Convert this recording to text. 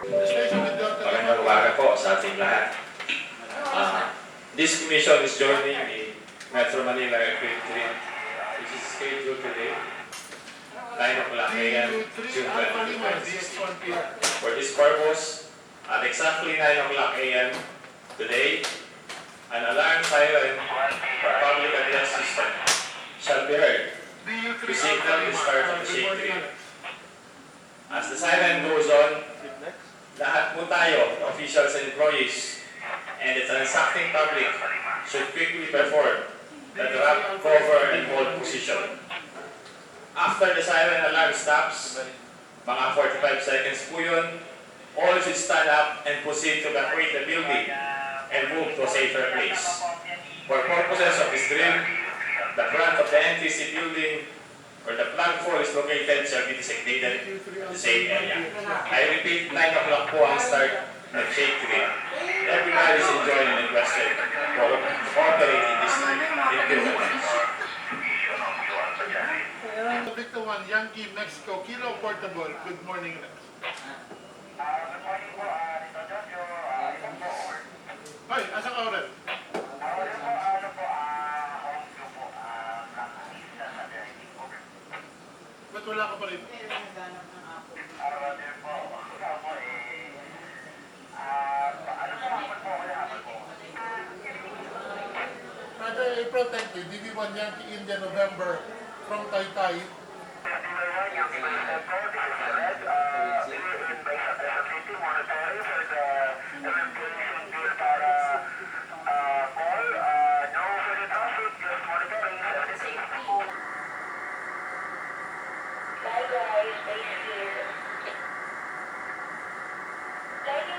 Magandang umaga po sa ating lahat. This commission is joining the Metro Manila Earthquake Trip, which is scheduled today, 9 o'clock a.m., June 2016. For this purpose, at exactly 9 o'clock a.m. today, an alarm siren for public address system shall be heard to signal the start of the shake trip. As the siren goes on, lahat po tayo, officials and employees, and the transacting public should quickly perform the drop, cover, and hold position. After the siren alarm stops, mga 45 seconds po yun, all should stand up and proceed to evacuate the building and move to a safer place. For purposes of this drill, the front of the NTC building where the plant 4 is located shall be designated in the same area. I repeat, 9 o'clock po ang start ng shake drill. Everybody is enjoying and requested for cooperating this improvements. Victor 1, Yankee, Mexico, Kilo Portable. Good morning, Rex. Good morning po, Dito Jojo, isang po over. Hoy, asa ka ulit? Home view po, sa Derek, over. Ba't wala ka pa rin? There po, hapon po, hapon po. Father April 20, DB1 Yankee, India, November, from Taytay. Yankee, Mexico, this is Red. We will invite sa Quezon City, monitoring for the evacuation bill para call. No further traffic, just monitoring everything. Bye guys, base here. Lagi